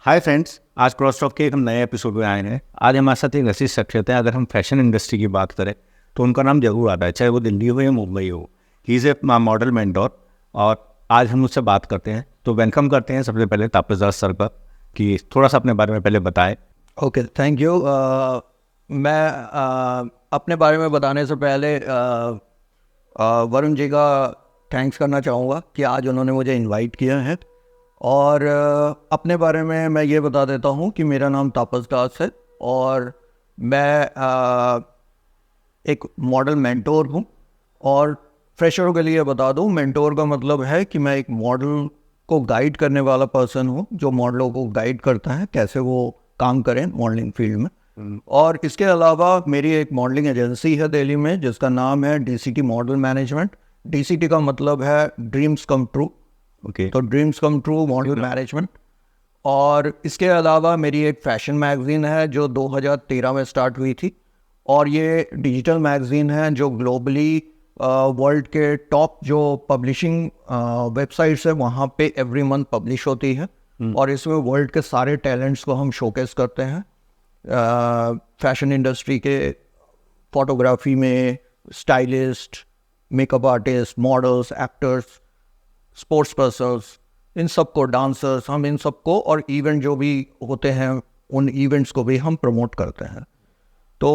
Hi friends, आज cross talk के एक हम नए एपिसोड में आए हैं। आज हमारे साथ एक ऐसी शख्सियत है, अगर हम फैशन इंडस्ट्री की बात करें तो उनका नाम जरूर आता है, चाहे वो दिल्ली हो या मुंबई हो। He is a model mentor और आज हम उससे बात करते हैं। तो वेलकम करते हैं सबसे पहले तापसदास सर का, कि थोड़ा सा अपने बारे में पहले बताएं। Okay, thank you. मैं अपने बारे में बताने से पहले वरुण जी का थैंक्स करना चाहूँगा कि आज उन्होंने मुझे इनवाइट किया है। और अपने बारे में मैं ये बता देता हूँ कि मेरा नाम तापस दास है और मैं एक मॉडल मेंटोर हूँ। और फ्रेशरों के लिए बता दूँ, मेंटोर का मतलब है कि मैं एक मॉडल को गाइड करने वाला पर्सन हूँ, जो मॉडलों को गाइड करता है कैसे वो काम करें मॉडलिंग फील्ड में। और इसके अलावा मेरी एक मॉडलिंग एजेंसी है दिल्ली में, जिसका नाम है डीसीटी मॉडल मैनेजमेंट। डीसीटी का मतलब है ड्रीम्स कम ट्रू। ओके। तो dreams come true model management. और इसके अलावा मेरी एक फैशन मैगजीन है जो 2013 में स्टार्ट हुई थी, और ये डिजिटल मैगजीन है जो ग्लोबली वर्ल्ड के टॉप जो पब्लिशिंग वेबसाइट्स है वहाँ पे एवरी मंथ पब्लिश होती है। और इसमें वर्ल्ड के सारे टैलेंट्स को हम शोकेस करते हैं। फैशन इंडस्ट्री के, फोटोग्राफी में, stylist, makeup artist, models, actors, sports persons, इन सबको, डांसर्स, हम इन सबको, और इवेंट जो भी होते हैं उन इवेंट्स को भी हम प्रमोट करते हैं। तो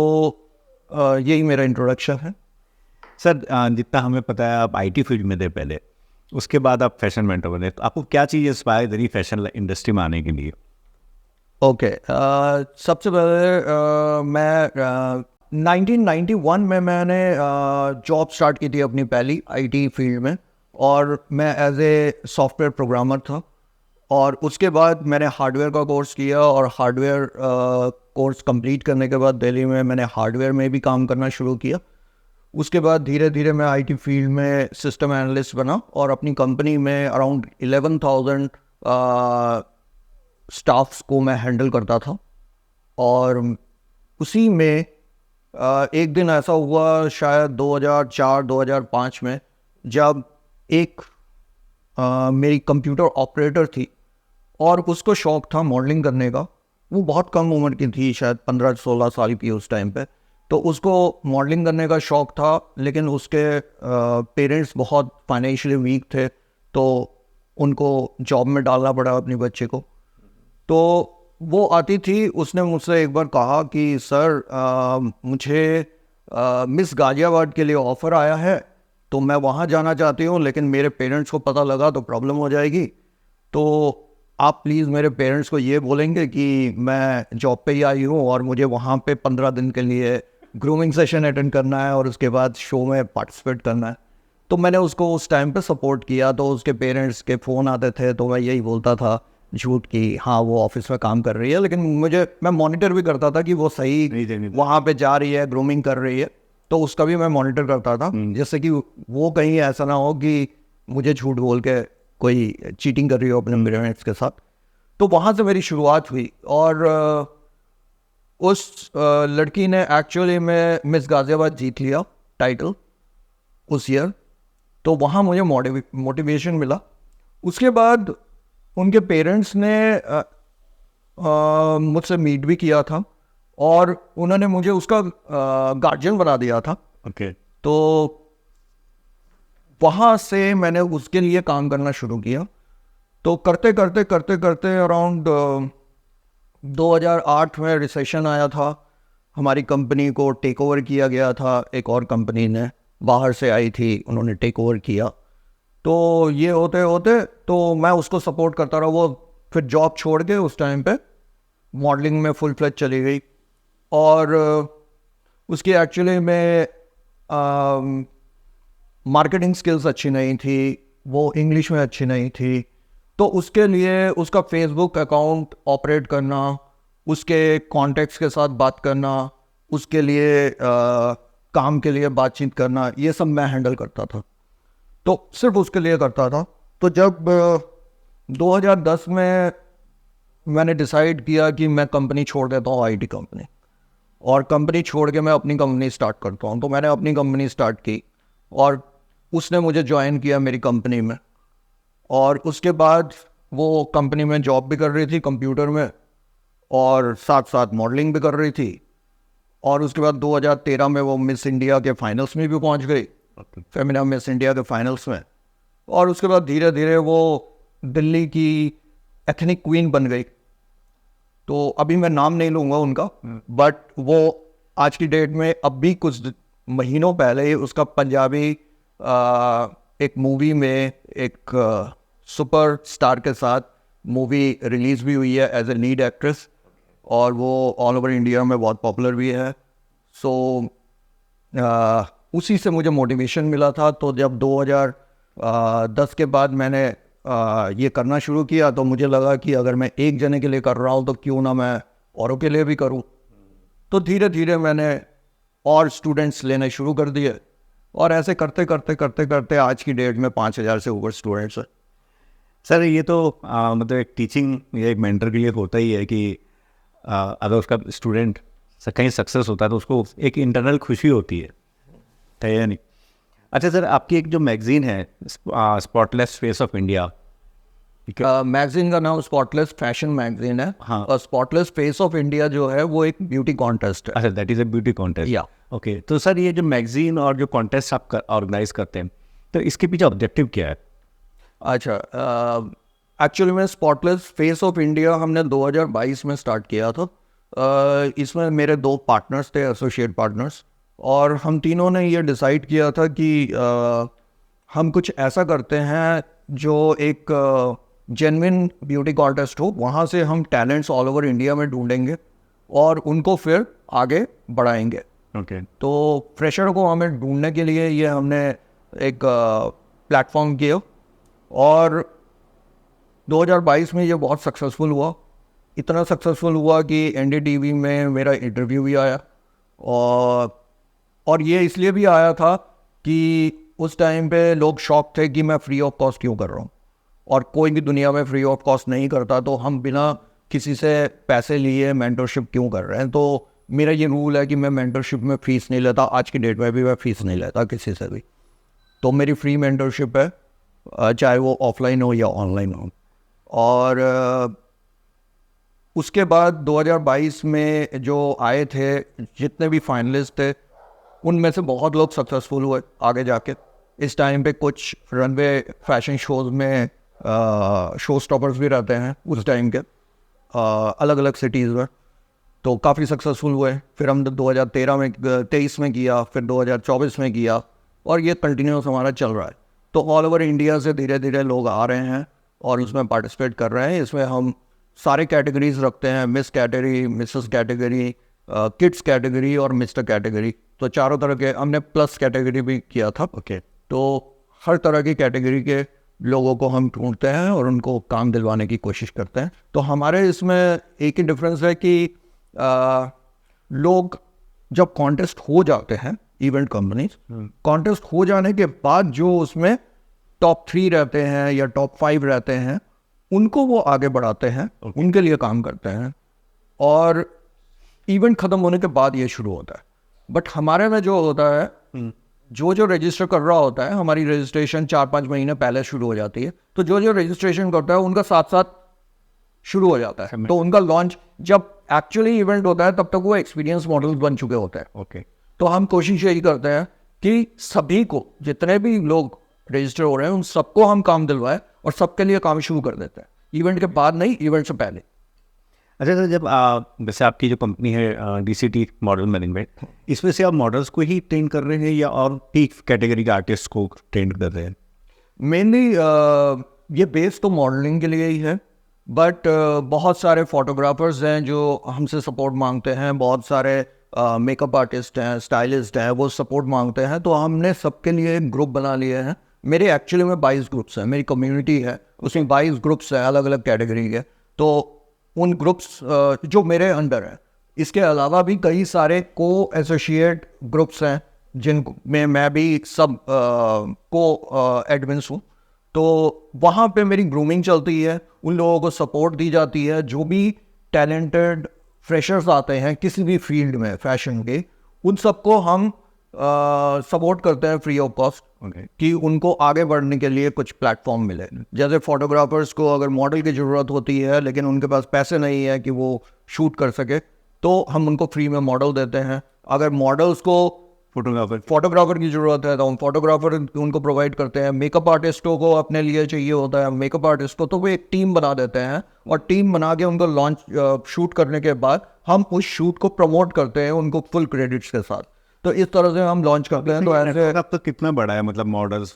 यही मेरा इंट्रोडक्शन है। सर, जितना हमें पता है आप आईटी फील्ड में थे पहले, उसके बाद आप फैशन मेंटोर बने, तो आपको क्या चीज़ इंस्पायर करी फैशन इंडस्ट्री में आने के लिए? ओके, सबसे पहले मैं 1991 में मैंने जॉब स्टार्ट की थी अपनी पहली आईटी फील्ड में, और मैं एज ए सॉफ्टवेयर प्रोग्रामर था। और उसके बाद मैंने हार्डवेयर का कोर्स किया, और हार्डवेयर कोर्स कंप्लीट करने के बाद दिल्ली में मैंने हार्डवेयर में भी काम करना शुरू किया। उसके बाद धीरे धीरे मैं आईटी फील्ड में सिस्टम एनालिस्ट बना, और अपनी कंपनी में अराउंड 11,000 स्टाफ्स को मैं हैंडल करता था। और उसी में एक दिन ऐसा हुआ, शायद 2004-2005 में, जब एक मेरी कंप्यूटर ऑपरेटर थी और उसको शौक था मॉडलिंग करने का। वो बहुत कम उम्र की थी, शायद 15-16 साल की उस टाइम पे। तो उसको मॉडलिंग करने का शौक था, लेकिन उसके पेरेंट्स बहुत फाइनेंशियली वीक थे, तो उनको जॉब में डालना पड़ा अपने बच्चे को। तो वो आती थी, उसने मुझसे एक बार कहा कि सर, मुझे मिस गाजियाबाद के लिए ऑफ़र आया है, तो मैं वहाँ जाना चाहती हूँ, लेकिन मेरे पेरेंट्स को पता लगा तो प्रॉब्लम हो जाएगी। तो आप प्लीज़ मेरे पेरेंट्स को ये बोलेंगे कि मैं जॉब पे ही आई हूँ और मुझे वहाँ पे 15 दिन के लिए ग्रूमिंग सेशन अटेंड करना है और उसके बाद शो में पार्टिसिपेट करना है। तो मैंने उसको उस टाइम पे सपोर्ट किया। तो उसके पेरेंट्स के फ़ोन आते थे, तो मैं यही बोलता था झूठ कि हाँ वो ऑफिस में काम कर रही है, लेकिन मैं मॉनिटर भी करता था कि वो सही वहाँ पे जा रही है, ग्रूमिंग कर रही है। तो उसका भी मैं मॉनिटर करता था, जिससे कि वो कहीं ऐसा ना हो कि मुझे झूठ बोल के कोई चीटिंग कर रही हो अपने पेरेंट्स के साथ। तो वहाँ से मेरी शुरुआत हुई। और उस लड़की ने एक्चुअली में मिस गाजियाबाद जीत लिया टाइटल उस ईयर। तो वहाँ मुझे मोटिवेशन मिला। उसके बाद उनके पेरेंट्स ने मुझसे मीट भी किया था, और उन्होंने मुझे उसका गार्जियन बना दिया था। ओके। तो वहाँ से मैंने उसके लिए काम करना शुरू किया। तो करते करते करते करते अराउंड 2008 में रिसेशन आया था। हमारी कंपनी को टेक ओवर किया गया था, एक और कंपनी ने बाहर से आई थी, उन्होंने टेक ओवर किया। तो ये होते होते तो मैं उसको सपोर्ट करता रहा। वो फिर जॉब छोड़ के उस टाइम पे मॉडलिंग में फुल फ्लेज चली गई। और उसकी एक्चुअली में मार्केटिंग स्किल्स अच्छी नहीं थी, वो इंग्लिश में अच्छी नहीं थी। तो उसके लिए उसका फेसबुक अकाउंट ऑपरेट करना, उसके कॉन्टैक्ट्स के साथ बात करना, उसके लिए काम के लिए बातचीत करना, ये सब मैं हैंडल करता था। तो सिर्फ उसके लिए करता था। तो जब 2010 में मैंने डिसाइड किया कि मैं कंपनी छोड़ देता हूँ, आईटी कंपनी, और कंपनी छोड़ के मैं अपनी कंपनी स्टार्ट करता हूँ, तो मैंने अपनी कंपनी स्टार्ट की और उसने मुझे ज्वाइन किया मेरी कंपनी में। और उसके बाद वो कंपनी में जॉब भी कर रही थी कंप्यूटर में, और साथ साथ मॉडलिंग भी कर रही थी। और उसके बाद 2013 में वो मिस इंडिया के फाइनल्स में भी पहुंच गई, फेमिना मिस इंडिया के फाइनल्स में। और उसके बाद धीरे धीरे वो दिल्ली की एथनिक क्वीन बन गई। तो अभी मैं नाम नहीं लूँगा उनका, बट वो आज की डेट में अब भी कुछ महीनों पहले ही उसका पंजाबी एक मूवी में एक सुपर स्टार के साथ मूवी रिलीज भी हुई है एज ए लीड एक्ट्रेस, और वो ऑल ओवर इंडिया में बहुत पॉपुलर भी है। सो उसी से मुझे मोटिवेशन मिला था। तो जब 2010 के बाद मैंने ये करना शुरू किया, तो मुझे लगा कि अगर मैं एक जने के लिए कर रहा हूँ तो क्यों ना मैं औरों के लिए भी करूँ। तो धीरे धीरे मैंने और स्टूडेंट्स लेने शुरू कर दिए, और ऐसे करते करते करते करते आज की डेट में 5000 से ऊपर स्टूडेंट्स हैं। सर ये तो मतलब एक टीचिंग या एक मेंटर के लिए होता ही है कि अगर उसका स्टूडेंट कहीं सक्सेस होता है तो उसको एक इंटरनल खुशी होती है या नहीं? अच्छा सर, आपकी एक जो मैगजीन है spotless face of India, magazine का नाम स्पॉटलेस फैशन मैगजीन है। हाँ। और स्पॉटलेस फेस ऑफ इंडिया जो है वो एक ब्यूटी कॉन्टेस्ट है। अच्छा, that is a beauty contest. या ओके, तो सर ये जो मैगजीन और जो कॉन्टेस्ट आप ऑर्गेनाइज करते हैं, तो इसके पीछे ऑब्जेक्टिव क्या है? अच्छा, एक्चुअली में स्पॉटलेस फेस ऑफ इंडिया हमने 2022 में स्टार्ट किया था। इसमें मेरे 2 पार्टनर्स थे, एसोसिएट पार्टनर्स, और हम तीनों ने ये डिसाइड किया था कि हम कुछ ऐसा करते हैं जो एक जेन्युइन ब्यूटी कॉन्टेस्ट हो। वहाँ से हम टैलेंट्स ऑल ओवर इंडिया में ढूंढेंगे और उनको फिर आगे बढ़ाएंगे। ओके। तो फ्रेशर को हमें ढूंढने के लिए ये हमने एक प्लेटफॉर्म किया, और 2022 में ये बहुत सक्सेसफुल हुआ। इतना सक्सेसफुल हुआ कि एनडीटीवी में मेरा इंटरव्यू भी आया, और ये इसलिए भी आया था कि उस टाइम पे लोग शॉक थे कि मैं फ्री ऑफ कॉस्ट क्यों कर रहा हूँ, और कोई भी दुनिया में फ्री ऑफ कॉस्ट नहीं करता, तो हम बिना किसी से पैसे लिए मेंटरशिप क्यों कर रहे हैं। तो मेरा ये रूल है कि मैं मेंटरशिप में फ़ीस नहीं लेता। आज की डेट में भी मैं फ़ीस नहीं लेता किसी से भी। तो मेरी फ्री मेंटरशिप है, चाहे वो ऑफलाइन हो या ऑनलाइन हो। और उसके बाद 2022 में जो आए थे जितने भी फाइनलिस्ट थे, उनमें से बहुत लोग सक्सेसफुल हुए आगे जाके। इस टाइम पे कुछ रनवे फैशन शोज़ में शो स्टॉपर्स भी रहते हैं उस टाइम के, अलग अलग सिटीज़ में, तो काफ़ी सक्सेसफुल हुए। फिर हम 2023 में किया, फिर 2024 में किया, और ये कंटिन्यूस हमारा चल रहा है। तो ऑल ओवर इंडिया से धीरे धीरे लोग आ रहे हैं और उसमें पार्टिसिपेट कर रहे हैं। इसमें हम सारे कैटेगरीज रखते हैं, miss category, Mrs category, kids category और मिस्टर कैटेगरी। तो चारों तरह के, हमने प्लस कैटेगरी भी किया था। ओके। तो हर तरह की कैटेगरी के लोगों को हम ढूंढते हैं और उनको काम दिलवाने की कोशिश करते हैं। तो हमारे इसमें एक ही डिफरेंस है कि लोग जब कॉन्टेस्ट हो जाते हैं, इवेंट कंपनीज कॉन्टेस्ट हो जाने के बाद जो उसमें टॉप 3 रहते हैं या टॉप 5 रहते हैं, उनको वो आगे बढ़ाते हैं, उनके लिए काम करते हैं, और इवेंट ख़त्म होने के बाद ये शुरू होता है। बट हमारे में जो होता है, जो रजिस्टर कर रहा होता है, हमारी रजिस्ट्रेशन 4-5 महीने पहले शुरू हो जाती है। तो जो रजिस्ट्रेशन करता है उनका साथ साथ शुरू हो जाता है। तो उनका लॉन्च जब एक्चुअली इवेंट होता है तब तक वो एक्सपीरियंस मॉडल बन चुके होते हैं। ओके। तो हम कोशिश यही करते हैं कि सभी को, जितने भी लोग रजिस्टर हो रहे हैं, उन सबको हम काम दिलवाएं और सबके लिए काम शुरू कर देते हैं। इवेंट के बाद नहीं, इवेंट से पहले। अच्छा सर, जब जैसे आपकी जो कंपनी है DCT मॉडल मैनेजमेंट, इसमें से आप मॉडल्स को ही ट्रेन कर रहे हैं या और भी कैटेगरी के आर्टिस्ट को ट्रेन कर रहे हैं? मेनली ये बेस तो मॉडलिंग के लिए ही है, बट बहुत सारे फोटोग्राफर्स हैं जो हमसे सपोर्ट मांगते हैं, बहुत सारे मेकअप आर्टिस्ट हैं, स्टाइलिस्ट हैं, वो सपोर्ट मांगते हैं। तो हमने सबके लिए एक ग्रुप बना लिए हैं। मेरे एक्चुअली में 22 ग्रुप्स हैं, मेरी कम्युनिटी है, उसमें 22 ग्रुप्स हैं अलग अलग कैटेगरी के। तो उन ग्रुप्स जो मेरे अंडर है, इसके अलावा भी कई सारे को एसोसिएट ग्रुप्स हैं जिनमें मैं भी सब को एडमिन्स हूँ। तो वहाँ पे मेरी ग्रूमिंग चलती है, उन लोगों को सपोर्ट दी जाती है। जो भी टैलेंटेड फ्रेशर्स आते हैं किसी भी फील्ड में फैशन के, उन सबको हम सपोर्ट करते हैं फ्री ऑफ कॉस्ट ओके कि उनको आगे बढ़ने के लिए कुछ प्लेटफॉर्म मिले। जैसे फोटोग्राफर्स को अगर मॉडल की ज़रूरत होती है लेकिन उनके पास पैसे नहीं है कि वो शूट कर सके, तो हम उनको फ्री में मॉडल देते हैं। अगर मॉडल्स को फोटोग्राफर की ज़रूरत है तो हम फोटोग्राफर उनको प्रोवाइड करते हैं। मेकअप आर्टिस्टों को अपने लिए चाहिए होता है मेकअप आर्टिस्ट को, तो वो एक टीम बना देते हैं और टीम बना के उनको लॉन्च शूट करने के बाद हम उस शूट को प्रमोट करते हैं उनको फुल क्रेडिट्स के साथ। तो इस तरह से हम लॉन्च करते हैं। तो ऐसे अब तो कितना बड़ा है मतलब मॉडल्स?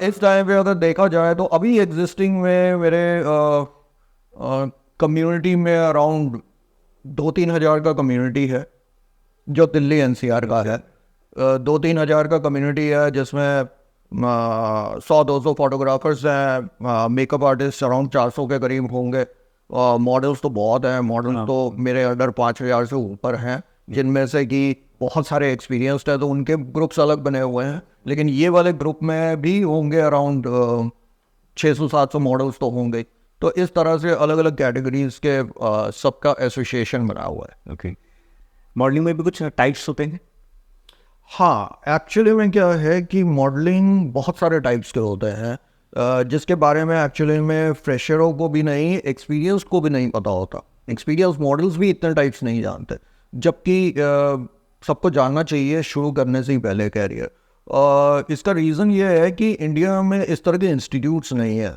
इस टाइम पे अगर देखा जाए तो अभी एग्जिस्टिंग में मेरे कम्युनिटी में अराउंड 2-3 हज़ार का कम्युनिटी है जो दिल्ली एनसीआर का है। 2-3 हज़ार का कम्युनिटी है जिसमें 100-200 फोटोग्राफर्स हैं, मेकअप आर्टिस्ट अराउंड 400 के करीब होंगे। मॉडल्स तो बहुत हैं, मॉडल्स तो मेरे अंडर 5,000 से ऊपर हैं, जिनमें से कि बहुत सारे एक्सपीरियंस्ड है तो उनके ग्रुप्स अलग बने हुए हैं। लेकिन ये वाले ग्रुप में भी होंगे अराउंड 600-700 मॉडल्स तो होंगे। तो इस तरह से अलग अलग कैटेगरीज के सबका एसोसिएशन बना हुआ है। ओके। मॉडलिंग में भी कुछ टाइप्स होते हैं? हाँ, एक्चुअली में क्या है कि मॉडलिंग बहुत सारे टाइप्स के होते हैं, जिसके बारे में एक्चुअली में फ्रेशरों को भी नहीं, एक्सपीरियंस को भी नहीं पता होता। एक्सपीरियंस मॉडल्स भी इतने टाइप्स नहीं जानते, जबकि सबको जानना चाहिए शुरू करने से ही पहले कैरियर। इसका रीज़न ये है कि इंडिया में इस तरह के इंस्टीट्यूट्स नहीं है,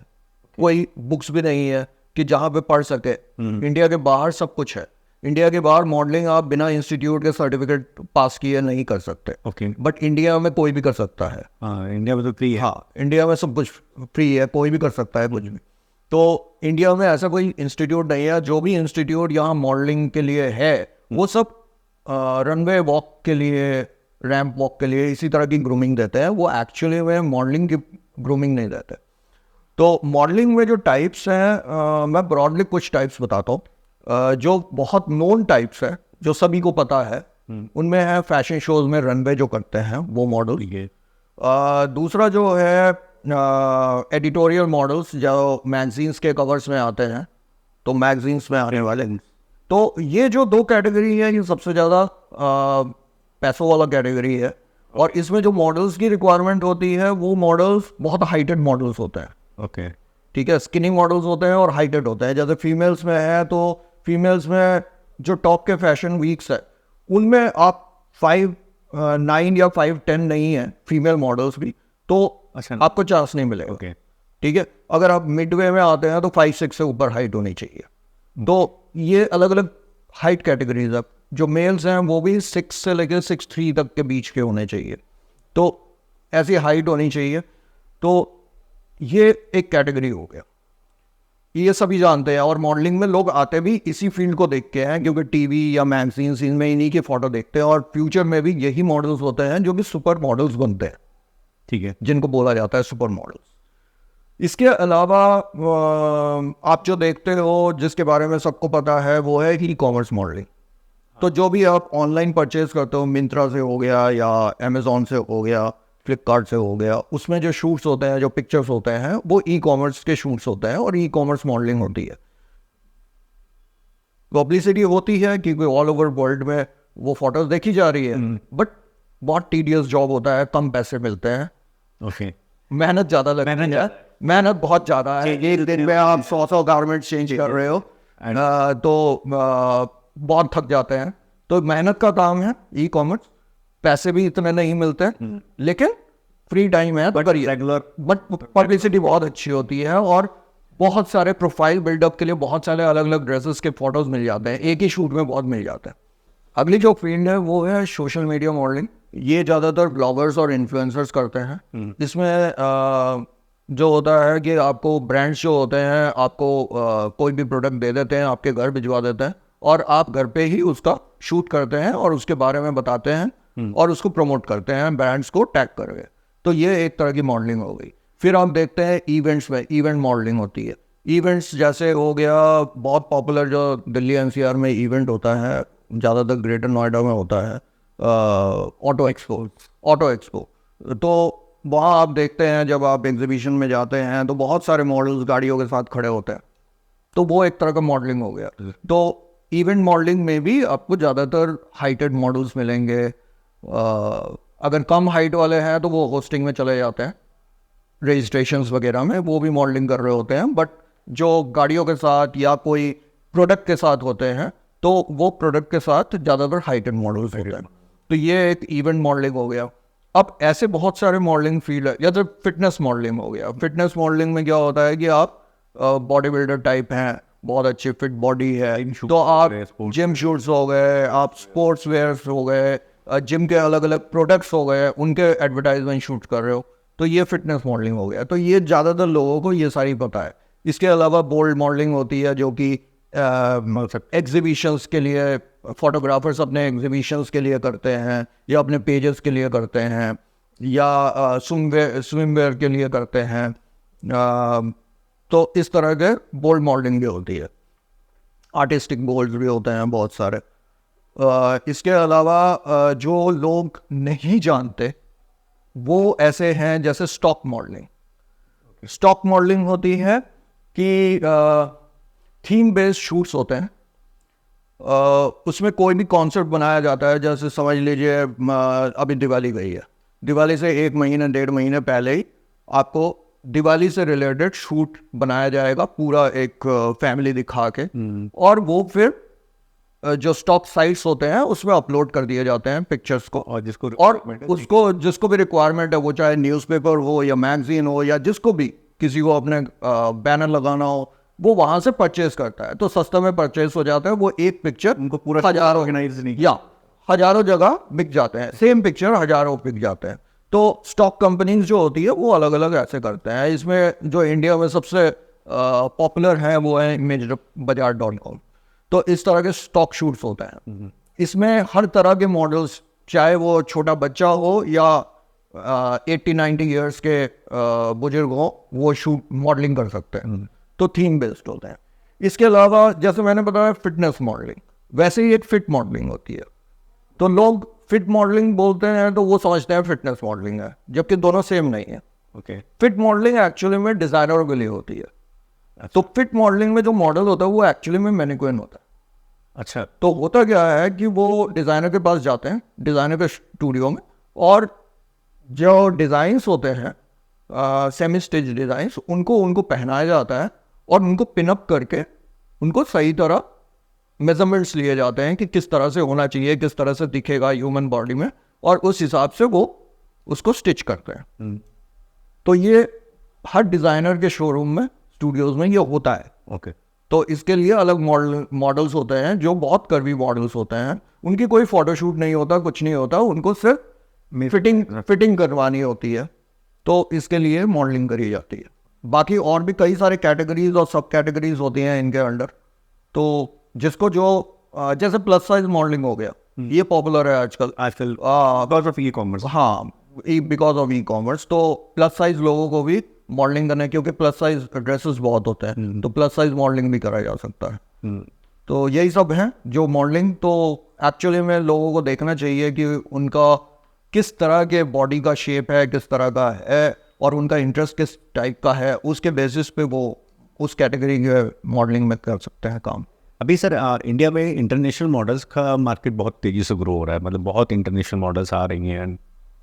कोई बुक्स भी नहीं है कि जहाँ पे पढ़ सके। इंडिया के बाहर सब कुछ है। इंडिया के बाहर मॉडलिंग आप बिना इंस्टीट्यूट के सर्टिफिकेट पास किए नहीं कर सकते। ओके। बट इंडिया में कोई भी कर सकता है। हाँ, इंडिया में तो फ्री है। हाँ, इंडिया में सब कुछ फ्री है, कोई भी कर सकता है कुछ भी। तो इंडिया में ऐसा कोई इंस्टीट्यूट नहीं है। जो भी इंस्टीट्यूट यहाँ मॉडलिंग के लिए है वो सब रनवे वॉक के लिए, रैंप वॉक के लिए इसी तरह की ग्रूमिंग देते हैं। वो एक्चुअली में मॉडलिंग की ग्रूमिंग नहीं देते। तो मॉडलिंग में जो टाइप्स हैं, मैं ब्रॉडली कुछ टाइप्स बताता हूँ। जो बहुत नोन टाइप्स है, जो सभी को पता है, उनमें है फैशन शोज में रनवे जो करते हैं वो मॉडल। दूसरा जो है एडिटोरियल मॉडल्स जो मैगजीन्स के कवर्स में आते हैं, तो मैगजीन्स में आने वाले। तो ये जो दो कैटेगरी है ये सबसे ज़्यादा पैसों वाला कैटेगरी है। और इसमें जो मॉडल्स की रिक्वायरमेंट होती है वो मॉडल्स बहुत हाइटेड मॉडल्स होते हैं। ओके। ठीक है, स्किनी मॉडल्स होते हैं और हाइटेड होते हैं। जैसे फीमेल्स में है तो फीमेल्स में जो टॉप के फैशन वीक्स है उनमें आप 5'9" या 5'10" नहीं है फीमेल मॉडल्स भी, तो अच्छा, आपको चांस नहीं मिलेगा। ओके। ठीक है, अगर आप मिडवे में आते हैं तो 5'6" से ऊपर हाइट होनी चाहिए। तो ये अलग अलग हाइट कैटेगरीज है। जो मेल्स हैं वो भी 6 से लेकर 6'3" तक के बीच के होने चाहिए। तो ऐसी हाइट होनी चाहिए। तो ये एक कैटेगरी हो गया, ये सभी जानते हैं। और मॉडलिंग में लोग आते भी इसी फील्ड को देख के हैं, क्योंकि टीवी या मैगजीन्स इनमें इन्हीं के फोटो देखते हैं। और फ्यूचर में भी यही मॉडल्स होते हैं जो कि सुपर मॉडल्स बनते हैं। ठीक है, जिनको बोला जाता है सुपर मॉडल्स। इसके अलावा आप जो देखते हो जिसके बारे में सबको पता है वो है ई कॉमर्स मॉडलिंग। तो जो भी आप ऑनलाइन परचेज करते हो, मिंत्रा से हो गया या अमेजोन से हो गया, फ्लिपकार्ट से हो गया, उसमें जो शूट्स होते हैं, जो पिक्चर्स होते हैं, वो ई कॉमर्स के शूट्स होते हैं और ई कॉमर्स मॉडलिंग होती है। पब्लिसिटी होती है क्योंकि ऑल ओवर वर्ल्ड में वो फोटोज देखी जा रही है, बट बहुत टीडियस जॉब होता है, कम पैसे मिलते हैं। ओके। मेहनत ज़्यादा लगती है, मेहनत बहुत ज़्यादा है। एक दिन में आप 100 गारमेंट्स चेंज कर रहे हो तो बहुत थक जाते हैं। तो मेहनत का काम है ई कॉमर्स। पैसे भी इतने नहीं मिलते, लेकिन फ्री टाइम है तो करिए। बट पब्लिसिटी बहुत अच्छी होती है और बहुत सारे प्रोफाइल बिल्डअप के लिए बहुत सारे अलग अलग ड्रेसेस के फोटोज मिल जाते हैं, एक ही शूट में बहुत मिल जाते हैं। अगली जो फील्ड है वो है सोशल मीडिया मॉडलिंग। ये ज़्यादातर ब्लॉगर्स और इन्फ्लुएंसर्स करते हैं। इसमें जो होता है कि आपको ब्रांड्स जो होते हैं आपको कोई भी प्रोडक्ट दे देते हैं, आपके घर भिजवा देते हैं और आप घर पे ही उसका शूट करते हैं और उसके बारे में बताते हैं और उसको प्रमोट करते हैं, ब्रांड्स को टैग करके। तो ये एक तरह की मॉडलिंग हो गई। फिर आप देखते हैं इवेंट्स में, इवेंट मॉडलिंग होती है। इवेंट्स जैसे हो गया बहुत पॉपुलर जो दिल्ली एनसीआर में इवेंट होता है, ज़्यादातर ग्रेटर नोएडा में होता है, ऑटो एक्सपो। तो वहाँ आप देखते हैं जब आप एग्जीबिशन में जाते हैं तो बहुत सारे मॉडल्स गाड़ियों के साथ खड़े होते हैं। तो वो एक तरह का मॉडलिंग हो गया। तो इवेंट मॉडलिंग में भी आपको ज़्यादातर हाइटेड मॉडल्स मिलेंगे, अगर कम हाइट वाले हैं तो वो होस्टिंग में चले जाते हैं, रजिस्ट्रेशंस वगैरह में वो भी मॉडलिंग कर रहे होते हैं। बट जो गाड़ियों के साथ या कोई प्रोडक्ट के साथ होते हैं तो वो प्रोडक्ट के साथ ज़्यादातर हाइट एंड मॉडल्स होते हैं। तो ये एक इवेंट मॉडलिंग हो गया। अब ऐसे बहुत सारे मॉडलिंग फील्ड है, या तो फिटनेस मॉडलिंग हो गया। फिटनेस मॉडलिंग में क्या होता है कि आप बॉडी बिल्डर टाइप हैं, बहुत अच्छी फिट बॉडी है, तो आप जिम शूट्स हो गए, आप स्पोर्ट्स वेयर्स हो गए, जिम के अलग अलग प्रोडक्ट्स हो गए, उनके एडवर्टाइजमेंट शूट कर रहे हो, तो ये फिटनेस मॉडलिंग हो गया। तो ये ज़्यादातर लोगों को ये सारी पता है। इसके अलावा बोल्ड मॉडलिंग होती है जो कि एग्जीबिशंस के लिए फोटोग्राफर्स अपने एग्जीबिशंस के लिए करते हैं, या अपने पेजेस के लिए करते हैं, या स्विमवेयर के लिए करते हैं। तो इस तरह के बोल्ड मॉडलिंग भी होती है। आर्टिस्टिक बोल्ड भी होते हैं बहुत सारे। इसके अलावा जो लोग नहीं जानते वो ऐसे हैं जैसे स्टॉक मॉडलिंग। स्टॉक मॉडलिंग होती है कि थीम बेस्ड शूट्स होते हैं। उसमें कोई भी कॉन्सेप्ट बनाया जाता है। जैसे समझ लीजिए अभी दिवाली गई है, दिवाली से 1 महीने 1.5 महीने पहले ही आपको दिवाली से रिलेटेड शूट बनाया जाएगा, पूरा एक फैमिली दिखा के, और वो फिर जो स्टॉक साइट्स होते हैं उसमें अपलोड कर दिए जाते हैं पिक्चर्स को। और जिसको भी रिक्वायरमेंट है, वो चाहे न्यूज़पेपर हो या मैगजीन हो या जिसको भी किसी को अपने बैनर लगाना हो, वो वहां से परचेज करता है। तो सस्ते में परचेज हो जाता है। वो एक पिक्चर उनको पूरा हजारों जगह बिक जाते हैं, सेम पिक्चर हजारों बिक जाते हैं। तो स्टॉक कंपनीज जो होती है वो अलग अलग ऐसे करते हैं। इसमें जो इंडिया में सबसे पॉपुलर है वो है imagebazaar.com। तो इस तरह के स्टॉक शूट्स होते हैं। इसमें हर तरह के मॉडल्स, चाहे वो छोटा बच्चा हो या 80-90 ईयर्स के बुजुर्ग हो, वो शूट मॉडलिंग कर सकते हैं। तो थीम बेस्ड होते हैं। इसके अलावा जैसे मैंने बताया फिटनेस मॉडलिंग, वैसे ही एक फिट मॉडलिंग होती है। तो लोग फिट मॉडलिंग बोलते हैं तो वो समझते हैं फिटनेस मॉडलिंग है, जबकि दोनों सेम नहीं है। फिट मॉडलिंग एक्चुअली में डिजाइनरों के लिए होती है। तो फिट मॉडलिंग में जो मॉडल होता है वो एक्चुअली में मैनिक्विन होता है। अच्छा, तो होता क्या है कि वो डिज़ाइनर के पास जाते हैं, डिज़ाइनर के स्टूडियो में, और जो डिज़ाइंस होते हैं सेमी स्टिच डिज़ाइंस, उनको पहनाया जाता है और उनको पिनअप करके उनको सही तरह मेजरमेंट्स लिए जाते हैं कि किस तरह से होना चाहिए, किस तरह से दिखेगा ह्यूमन बॉडी में, और उस हिसाब से वो उसको स्टिच करते हैं। तो ये हर डिज़ाइनर के शोरूम में, स्टूडियोज़ में ये होता है। तो इसके लिए अलग मॉडल्स होते हैं जो बहुत कर्वी मॉडल्स होते हैं। उनकी कोई फोटोशूट नहीं होता, कुछ नहीं होता, उनको सिर्फ फिटिंग करवानी होती है। तो इसके लिए मॉडलिंग करी जाती है। बाकी और भी कई सारे कैटेगरीज और सब कैटेगरीज होती हैं इनके अंडर। तो जिसको जो जैसे प्लस साइज मॉडलिंग हो गया, ये पॉपुलर है आजकल बिकॉज ऑफ ई-कॉमर्स। हाँ, बिकॉज ऑफ ई-कॉमर्स। तो प्लस साइज लोगों को भी मॉडलिंग करना है, क्योंकि प्लस साइज ड्रेसेस बहुत होते हैं, तो प्लस साइज मॉडलिंग भी करा जा सकता है। तो यही सब है जो मॉडलिंग। तो एक्चुअली में लोगों को देखना चाहिए कि उनका किस तरह के बॉडी का शेप है, किस तरह का है, और उनका इंटरेस्ट किस टाइप का है, उसके बेसिस पे वो उस कैटेगरी के मॉडलिंग में कर सकते हैं काम। अभी सर इंडिया में इंटरनेशनल मॉडल्स का मार्केट बहुत तेज़ी से ग्रो हो रहा है। मतलब बहुत इंटरनेशनल मॉडल्स आ रही हैं,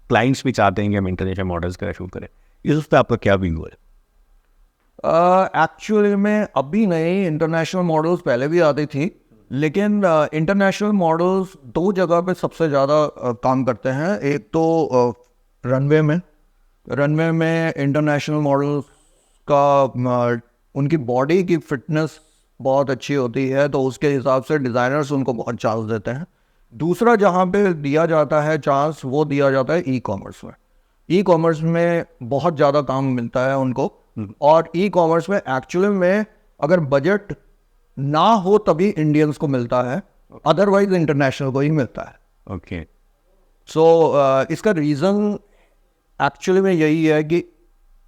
क्लाइंट्स भी चाहते हैं कि हम इंटरनेशनल मॉडल्स का शूट करें। इस पर आपका क्या व्यू है? एक्चुअली में अभी नहीं, इंटरनेशनल मॉडल्स पहले भी आती थी, लेकिन इंटरनेशनल मॉडल्स 2 जगह पे सबसे ज़्यादा काम करते हैं। एक तो रनवे में इंटरनेशनल मॉडल्स का उनकी बॉडी की फिटनेस बहुत अच्छी होती है, तो उसके हिसाब से डिज़ाइनर्स उनको बहुत चांस देते हैं। दूसरा जहाँ पे दिया जाता है चांस, वो दिया जाता है ई-कॉमर्स में। ई-कॉमर्स में बहुत ज़्यादा काम मिलता है उनको, और ई-कॉमर्स में एक्चुअली में अगर बजट ना हो तभी इंडियंस को मिलता है, अदरवाइज इंटरनेशनल को ही मिलता है। सो इसका रीज़न एक्चुअली में यही है कि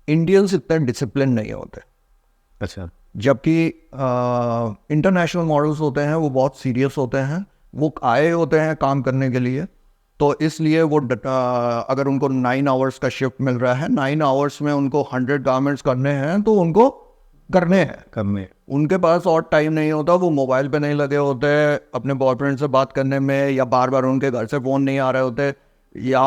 इंडियंस इतने डिसिप्लिन नहीं होते। अच्छा। जबकि इंटरनेशनल मॉडल्स होते हैं वो बहुत सीरियस होते हैं, वो आए होते हैं काम करने के लिए। तो इसलिए वो अगर उनको 9 आवर्स का शिफ्ट मिल रहा है, 9 आवर्स में उनको 100 गारमेंट्स करने हैं, तो उनको करने हैं। उनके पास और टाइम नहीं होता, वो मोबाइल पे नहीं लगे होते अपने बॉयफ्रेंड से बात करने में, या बार बार उनके घर से फ़ोन नहीं आ रहे होते या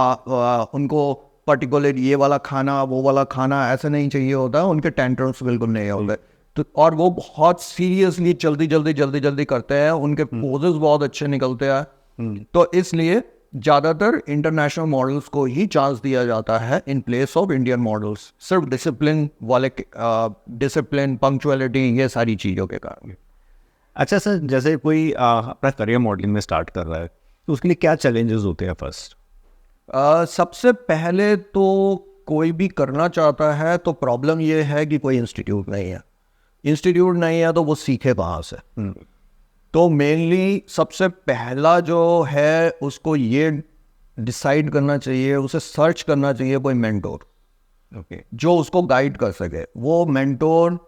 उनको पर्टिकुलर ये वाला खाना वो वाला खाना ऐसा नहीं चाहिए होता है, उनके टेंट्रम्स बिल्कुल नहीं होते। तो और वो बहुत सीरियसली जल्दी करते हैं, उनके पोजेस बहुत अच्छे निकलते हैं। तो इसलिए ज़्यादातर इंटरनेशनल मॉडल्स को ही चांस दिया जाता है in place of Indian models, सिर्फ डिसिप्लिन वाले, डिसिप्लिन, पंक्चुअलिटी, ये सारी चीज़ों के कारण। अच्छा सर, जैसे कोई अपना करियर मॉडलिंग में स्टार्ट कर रहा है तो उसके लिए क्या चैलेंजेस होते हैं फर्स्ट? सबसे पहले तो कोई भी करना चाहता है तो प्रॉब्लम ये है कि कोई इंस्टीट्यूट नहीं है। इंस्टीट्यूट नहीं है तो वो सीखे कहाँ से? तो मेनली सबसे पहला जो है उसको ये डिसाइड करना चाहिए, उसे सर्च करना चाहिए कोई मेंटोर, जो उसको गाइड कर सके। वो मेंटोर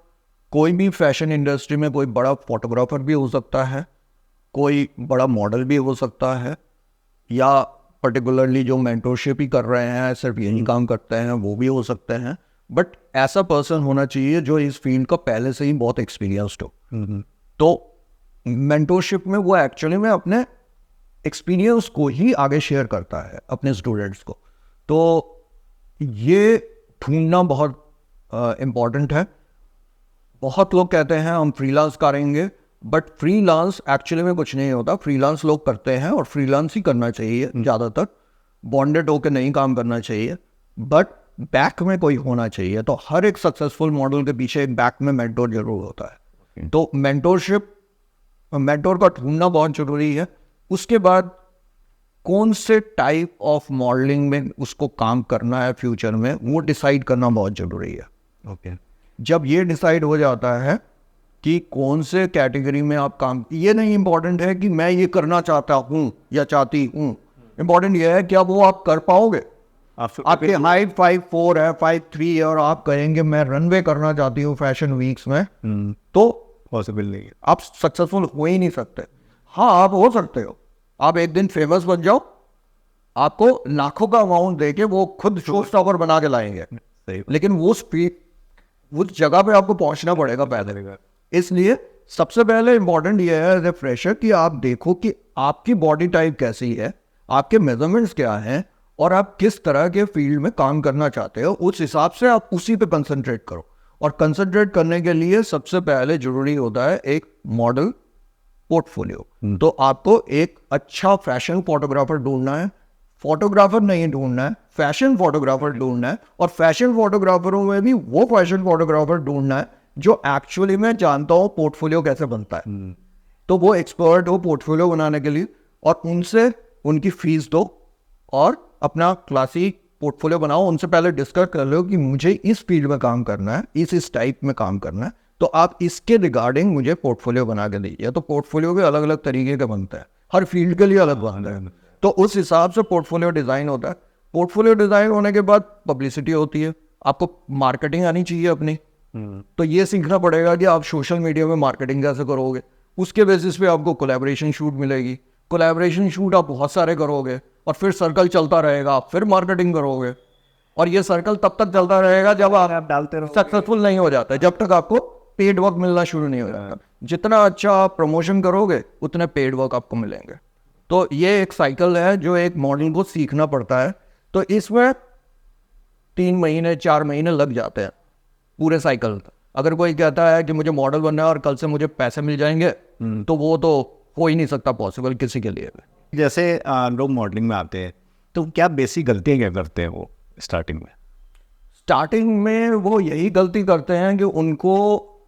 कोई भी फैशन इंडस्ट्री में कोई बड़ा फोटोग्राफर भी हो सकता है, कोई बड़ा मॉडल भी हो सकता है, या पर्टिकुलरली जो मेंटोरशिप ही कर रहे हैं सिर्फ यही काम करते हैं वो भी हो सकते हैं। बट ऐसा पर्सन होना चाहिए जो इस फील्ड का पहले से ही बहुत एक्सपीरियंस्ड हो। तो मेंटोरशिप में वो एक्चुअली में अपने एक्सपीरियंस को ही आगे शेयर करता है अपने स्टूडेंट्स को। तो ये ढूंढना बहुत इम्पॉर्टेंट है। बहुत लोग कहते हैं हम फ्रीलांस करेंगे, बट फ्रीलांस एक्चुअली में कुछ नहीं होता। फ्रीलांस लोग करते हैं और फ्रीलांस ही करना चाहिए ज़्यादातर, बॉन्डेड होकर नहीं काम करना चाहिए, बट बैक में कोई होना चाहिए। तो हर एक सक्सेसफुल मॉडल के पीछे एक बैक में मेंटोर जरूर होता है। तो मेंटोर का ढूंढना बहुत जरूरी है। उसके बाद कौन से टाइप ऑफ मॉडलिंग में उसको काम करना है फ्यूचर में, वो डिसाइड करना बहुत जरूरी है। जब ये डिसाइड हो जाता है कि कौन से कैटेगरी में आप काम, ये नहीं इम्पोर्टेंट है कि मैं ये करना चाहता हूँ या चाहती हूँ, इम्पोर्टेंट ये है क्या वो आप कर पाओगे। आपके हाइट 5'4" है, 5'3" है और आप कहेंगे मैं रनवे करना चाहती हूँ फैशन वीक्स में, तो पॉसिबल नहीं है, आप सक्सेसफुल हो ही नहीं सकते। हाँ, आप हो सकते हो, आप एक दिन फेमस बन जाओ, आपको लाखों का अमाउंट देके वो खुद शो स्टॉपर बना के लाएंगे, लेकिन वो स्पीड, उस जगह पे आपको पहुंचना पड़ेगा पहले। इसलिए सबसे पहले इंपॉर्टेंट ये है एज ए फ्रेशर कि आप देखो कि आपकी बॉडी टाइप कैसी है, आपके मेजरमेंट्स क्या हैं और आप किस तरह के फील्ड में काम करना चाहते हो। उस हिसाब से आप उसी पे कंसंट्रेट करो। और कंसंट्रेट करने के लिए सबसे पहले जरूरी होता है एक मॉडल पोर्टफोलियो। तो आपको एक अच्छा फैशन फोटोग्राफर ढूंढना है, फोटोग्राफर नहीं ढूंढना है, फैशन फोटोग्राफर ढूंढना है। और फैशन फोटोग्राफरों में भी वो फैशन फोटोग्राफर ढूंढना है जो एक्चुअली मैं जानता हूँ पोर्टफोलियो कैसे बनता है। तो वो एक्सपर्ट हो पोर्टफोलियो बनाने के लिए, और उनसे उनकी फीस दो और अपना क्लासिक पोर्टफोलियो बनाओ। उनसे पहले डिस्कस कर लो कि मुझे इस फील्ड में काम करना है, इस टाइप में काम करना है, तो आप इसके रिगार्डिंग मुझे पोर्टफोलियो बना के दीजिए। तो पोर्टफोलियो भी अलग अलग तरीके का बनता है, हर फील्ड के लिए अलग बनता है। तो उस हिसाब से पोर्टफोलियो डिज़ाइन होता है। पोर्टफोलियो डिज़ाइन होने के बाद पब्लिसिटी होती है, आपको मार्केटिंग आनी चाहिए अपनी। तो ये सीखना पड़ेगा कि आप सोशल मीडिया में मार्केटिंग कैसे करोगे। उसके बेसिस पे आपको कोलैबोरेशन शूट मिलेगी। कोलैबोरेशन शूट आप बहुत सारे करोगे और फिर सर्कल चलता रहेगा, फिर मार्केटिंग करोगे, और ये सर्कल तब तक चलता रहेगा जब आप डालते रहो, सक्सेसफुल नहीं हो जाता, जब तक आपको पेड वर्क मिलना शुरू नहीं हो जाता। जितना अच्छा आप प्रमोशन करोगे उतने पेड वर्क आपको मिलेंगे। तो ये एक साइकिल है जो एक मॉडल को सीखना पड़ता है। तो इसमें 3 महीने 4 महीने लग जाते हैं पूरे साइकिल। अगर कोई कहता है कि मुझे मॉडल बनना है और कल से मुझे पैसे मिल जाएंगे, तो वो तो हो ही नहीं सकता पॉसिबल किसी के लिए। जैसे लोग मॉडलिंग में आते हैं तो क्या बेसिक गलतियाँ क्या करते हैं वो स्टार्टिंग में? स्टार्टिंग में वो यही गलती करते हैं कि उनको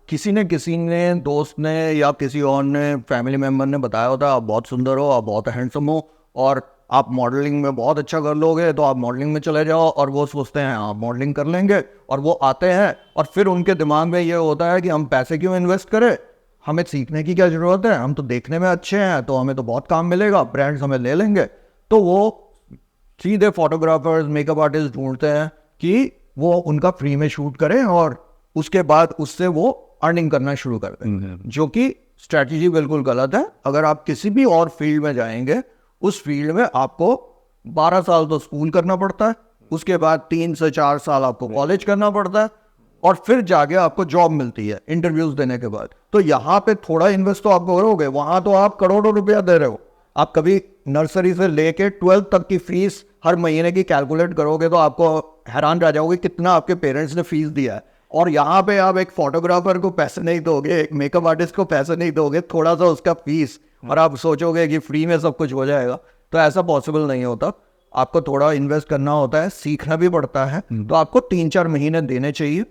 किसी ने दोस्त ने या किसी और ने, फैमिली मेम्बर ने बताया होता है आप बहुत सुंदर हो, आप बहुत हैंडसम हो और आप मॉडलिंग में बहुत अच्छा कर लोगे, तो आप मॉडलिंग में चले जाओ। और वो सोचते हैं आप मॉडलिंग कर लेंगे, और वो आते हैं और फिर उनके दिमाग में ये होता है कि हम पैसे क्यों इन्वेस्ट करें, हमें सीखने की क्या ज़रूरत है, हम तो देखने में अच्छे हैं तो हमें तो बहुत काम मिलेगा, ब्रांड्स हमें ले लेंगे। तो वो सीधे फोटोग्राफर्स, मेकअप आर्टिस्ट ढूंढते हैं कि वो उनका फ्री में शूट करें और उसके बाद उससे वो अर्निंग करना शुरू कर दें, जो कि स्ट्रैटेजी बिल्कुल गलत है। अगर आप किसी भी और फील्ड में जाएंगे, उस फील्ड में आपको 12 साल तो स्कूल करना पड़ता है, उसके बाद 3 से 4 साल आपको कॉलेज करना पड़ता है, और फिर जाके आपको जॉब मिलती है इंटरव्यूज देने के बाद। तो यहाँ पे थोड़ा इन्वेस्ट तो आप करोगे, वहां तो आप करोड़ों रुपया दे रहे हो। आप कभी नर्सरी से लेके 12th तक की फीस हर महीने की कैलकुलेट करोगे तो आपको हैरान रह जाओगे कितना आपके पेरेंट्स ने फीस दिया है। और यहाँ पे आप एक फोटोग्राफर को पैसे नहीं दोगे, एक मेकअप आर्टिस्ट को पैसे नहीं दोगे, थोड़ा सा उसका फीस, और आप सोचोगे कि फ्री में सब कुछ हो जाएगा, तो ऐसा पॉसिबल नहीं होता। आपको थोड़ा इन्वेस्ट करना होता है, सीखना भी पड़ता है। तो आपको 3-4 महीने देने चाहिए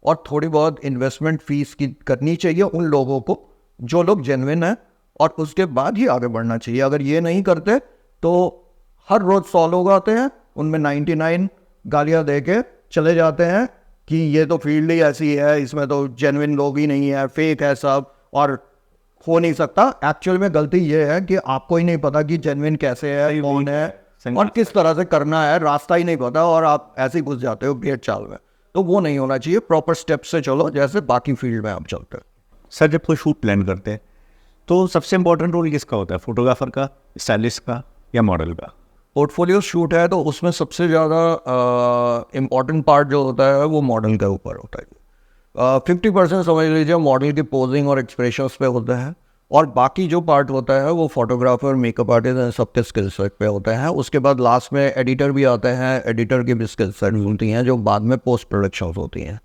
और थोड़ी बहुत इन्वेस्टमेंट फीस की करनी चाहिए उन लोगों को जो लोग जेन्युइन है, और उसके बाद ही आगे बढ़ना चाहिए। अगर ये नहीं करते तो हर रोज 100 लोग आते हैं, उनमें 99 गालियां दे के चले जाते हैं कि ये तो फील्ड ही ऐसी है, इसमें तो जेन्युइन लोग ही नहीं है, फेक है सब, और हो नहीं सकता। एक्चुअल में गलती ये है कि आपको ही नहीं पता कि जेन्युइन कैसे है, कौन है और किस तरह से करना है, रास्ता ही नहीं पता, और आप ऐसे ही घुस जाते हो भेड़ चाल में। तो वो नहीं होना चाहिए, प्रॉपर स्टेप से चलो जैसे बाकी फील्ड में आप चलते हैं। सर जब कोई शूट प्लान करते हैं तो सबसे इम्पोर्टेंट रोल किसका होता है, फोटोग्राफर का, स्टाइलिस्ट का या मॉडल का? पोर्टफोलियो शूट है तो उसमें सबसे ज़्यादा इम्पॉर्टेंट पार्ट जो होता है वो मॉडल के ऊपर होता है। 50% समझ लीजिए मॉडल की पोजिंग और एक्सप्रेशंस पे होता है, और बाकी जो पार्ट होता है वो फोटोग्राफर, मेकअप आर्टिस्ट सबके स्किल सेट पे होते हैं। उसके बाद लास्ट में एडिटर भी आते हैं, एडिटर की भी स्किल सेट होती हैं जो बाद में पोस्ट प्रोडक्शन होती हैं।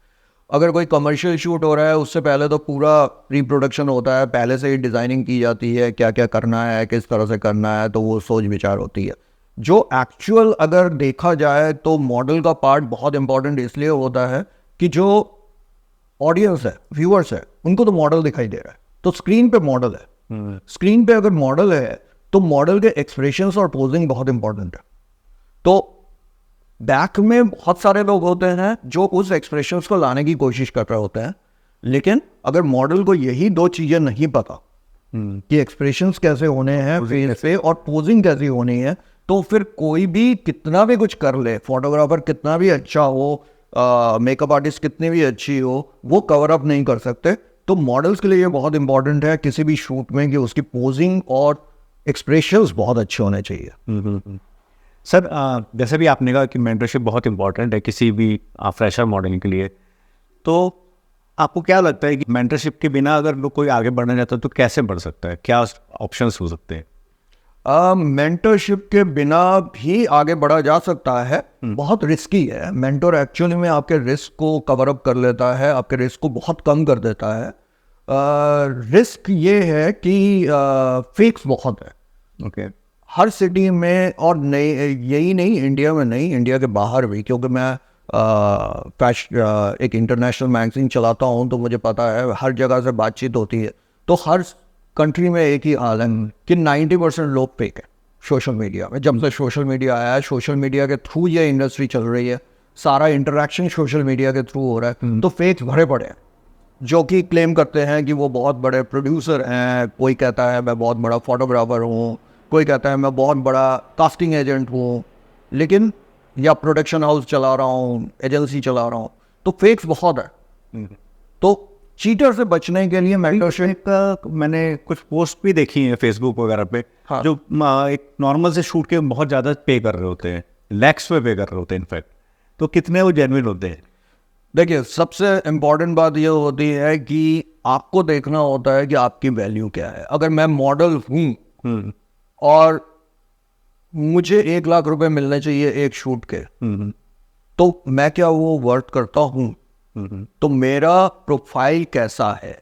अगर कोई कमर्शियल शूट हो रहा है उससे पहले तो पूरा प्री प्रोडक्शन होता है, पहले से ही डिज़ाइनिंग की जाती है, क्या क्या करना है, किस तरह से करना है, तो वो सोच विचार होती है। जो एक्चुअल अगर देखा जाए तो मॉडल का पार्ट बहुत इंपॉर्टेंट इसलिए होता है कि जो ऑडियंस है, व्यूअर्स है, उनको तो मॉडल दिखाई दे रहा है, तो स्क्रीन पे मॉडल है। स्क्रीन पे अगर मॉडल है तो मॉडल के एक्सप्रेशंस और पोजिंग बहुत इंपॉर्टेंट है। तो बैक में बहुत सारे लोग होते हैं जो उस एक्सप्रेशंस को लाने की कोशिश कर रहे होते हैं, लेकिन अगर मॉडल को यही 2 चीज़ें नहीं पता कि एक्सप्रेशंस कैसे होने हैं फेस पे और पोजिंग कैसी होनी है, तो फिर कोई भी कितना भी कुछ कर ले, फोटोग्राफर कितना भी अच्छा हो, मेकअप आर्टिस्ट कितनी भी अच्छी हो, वो कवर अप नहीं कर सकते। तो मॉडल्स के लिए ये बहुत इंपॉर्टेंट है किसी भी शूट में कि उसकी पोजिंग और एक्सप्रेशंस बहुत अच्छे होने चाहिए। सर जैसे भी आपने कहा कि मेंटरशिप बहुत इंपॉर्टेंट है किसी भी फ्रेशर मॉडल के लिए, तो आपको क्या लगता है कि मेंटरशिप के बिना अगर लोग कोई आगे बढ़ना चाहता है तो कैसे बढ़ सकता है, क्या ऑप्शंस हो सकते हैं? मेंटरशिप के बिना भी आगे बढ़ा जा सकता है, बहुत रिस्की है। मेंटर एक्चुअली में आपके रिस्क को कवर अप कर लेता है, आपके रिस्क को बहुत कम कर देता है। रिस्क ये है कि फेक्स बहुत है। ओके। हर सिटी में, और नहीं यही नहीं, इंडिया में नहीं, इंडिया के बाहर भी, क्योंकि मैं एक इंटरनेशनल मैगजीन चलाता हूँ तो मुझे पता है हर जगह से बातचीत होती है। तो हर कंट्री में एक ही हाल है कि 90% लोग फेक है सोशल मीडिया में। जब से सोशल मीडिया आया है, सोशल मीडिया के थ्रू ये इंडस्ट्री चल रही है, सारा इंटरेक्शन सोशल मीडिया के थ्रू हो रहा है। तो फेक्स भरे पड़े हैं जो कि क्लेम करते हैं कि वो बहुत बड़े प्रोड्यूसर हैं, कोई कहता है मैं बहुत बड़ा फोटोग्राफर हूँ, कोई कहता है मैं बहुत बड़ा कास्टिंग एजेंट हूँ, लेकिन या प्रोडक्शन हाउस चला रहा हूँ, एजेंसी चला रहा हूँ। तो फेक्स बहुत है। तो चीटर से बचने के लिए मेंटरशिप का मैंने कुछ पोस्ट भी देखी हैं फेसबुक वगैरह पे। हाँ। जो एक नॉर्मल से शूट के बहुत ज़्यादा पे कर रहे होते हैं, लैक्स पे पे कर रहे होते हैं इनफैक्ट, तो कितने वो जेन्युइन होते हैं? देखिए, सबसे इम्पॉर्टेंट बात ये होती है कि आपको देखना होता है कि आपकी वैल्यू क्या है। अगर मैं मॉडल हूँ और मुझे 1 लाख रुपए मिलने चाहिए एक शूट के, तो मैं क्या वो वर्क करता हूँ? तो मेरा प्रोफाइल कैसा है?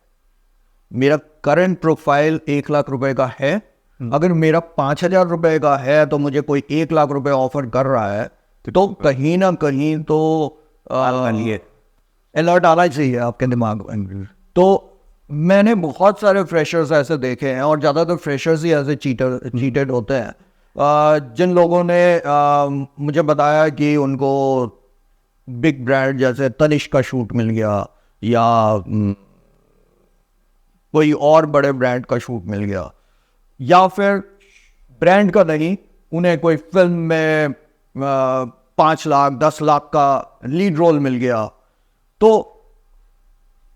मेरा करंट प्रोफाइल 1 लाख रुपए का है। अगर मेरा 5,000 रुपए का है तो मुझे कोई 1 लाख रुपए ऑफर कर रहा है, तो कहीं ना कहीं तो अलर्ट आना चाहिए आपके दिमाग में। तो मैंने बहुत सारे फ्रेशर्स ऐसे देखे हैं, और ज़्यादातर फ्रेशर्स ही ऐसे चीटेड होते हैं। जिन लोगों ने मुझे बताया कि उनको बिग ब्रांड जैसे तनिष्क का शूट मिल गया, या कोई और बड़े ब्रांड का शूट मिल गया, या फिर ब्रांड का नहीं, उन्हें कोई फिल्म में 5 लाख 10 लाख का लीड रोल मिल गया। तो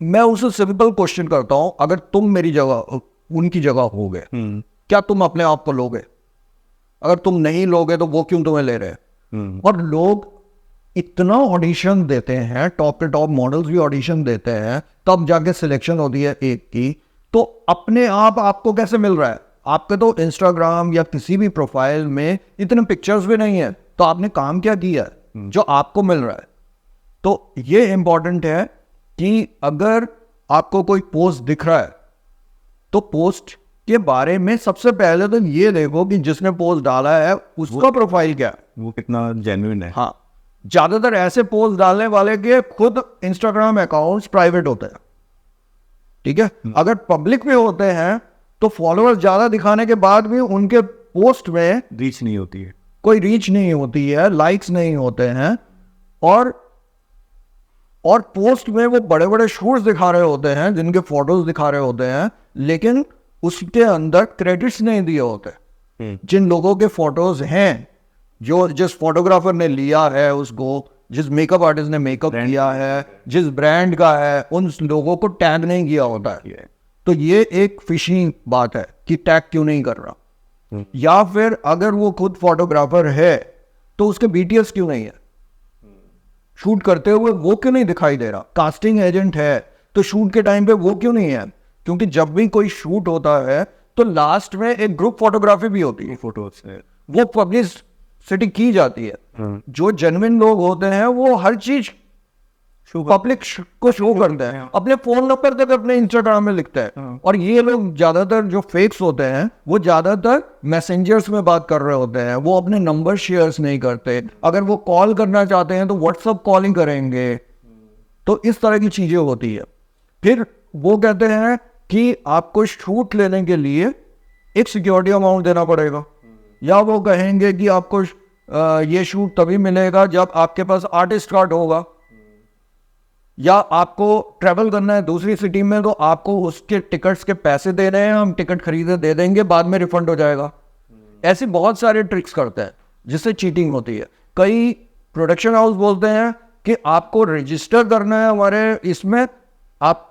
मैं उसे सिंपल क्वेश्चन करता हूं, अगर तुम मेरी जगह, उनकी जगह होगे, क्या तुम अपने आप को लोगे? अगर तुम नहीं लोगे तो वो क्यों तुम्हें ले रहे? और लोग इतना ऑडिशन देते हैं, टॉप के टॉप मॉडल्स भी ऑडिशन देते हैं, तब जाके सिलेक्शन होती है एक की। तो अपने आप आपको कैसे मिल रहा है? आपके तो इंस्टाग्राम या किसी भी प्रोफाइल में इतने पिक्चर्स भी नहीं है, तो आपने काम क्या किया है जो आपको मिल रहा है। तो ये इम्पोर्टेंट है कि अगर आपको कोई पोस्ट दिख रहा है तो पोस्ट के बारे में सबसे पहले तो ये देखो कि जिसने पोस्ट डाला है उसका प्रोफाइल क्या है, वो कितना जेन्युइन है। हाँ, ज्यादातर ऐसे पोस्ट डालने वाले के खुद इंस्टाग्राम अकाउंट्स प्राइवेट होते हैं, ठीक है। अगर पब्लिक में होते हैं तो फॉलोअर्स ज्यादा दिखाने के बाद भी उनके पोस्ट में रीच नहीं होती है, कोई रीच नहीं होती है, लाइक्स नहीं होते हैं, और पोस्ट में वो बड़े बड़े शूट्स दिखा रहे होते हैं, जिनके फोटोज दिखा रहे होते हैं, लेकिन उसके अंदर क्रेडिट्स नहीं दिए होते। जिन लोगों के फोटोज हैं, जो जिस फोटोग्राफर ने लिया है उसको, जिस मेकअप आर्टिस्ट ने मेकअप किया है, जिस ब्रांड का है, उन लोगों को टैग नहीं किया होता है। तो ये एक फिशिंग बात है कि टैग क्यों नहीं कर रहा। या फिर अगर वो खुद फोटोग्राफर है तो उसके बीटीएस क्यों नहीं है, शूट करते हुए वो क्यों नहीं दिखाई दे रहा। कास्टिंग एजेंट है तो शूट के टाइम पे वो क्यों नहीं है, क्योंकि जब भी कोई शूट होता है तो लास्ट में एक ग्रुप फोटोग्राफी भी होती है, फोटोज है, वो पब्लिसिटी की जाती है। जो जेन्युइन लोग होते हैं वो हर चीज पब्लिक को शो करते हैं, अपने फोन नंबर तक अपने इंस्टाग्राम में लिखते हैं। और ये लोग ज्यादातर जो फेक्स होते हैं वो ज्यादातर मैसेंजर्स में बात कर रहे होते हैं, वो अपने नंबर शेयर्स नहीं करते। अगर वो कॉल करना चाहते हैं तो व्हाट्सएप कॉलिंग करेंगे। तो इस तरह की चीजें होती है। फिर वो कहते हैं कि आपको शूट लेने के लिए एक सिक्योरिटी अमाउंट देना पड़ेगा, या वो कहेंगे कि आपको ये शूट तभी मिलेगा जब आपके पास आर्टिस्ट कार्ड होगा, या आपको ट्रैवल करना है दूसरी सिटी में तो आपको उसके टिकट्स के पैसे दे रहे हैं, हम टिकट खरीदे दे देंगे, बाद में रिफंड हो जाएगा। ऐसे बहुत सारे ट्रिक्स करते हैं जिससे चीटिंग होती है। कई प्रोडक्शन हाउस बोलते हैं कि आपको रजिस्टर करना है हमारे इसमें, आप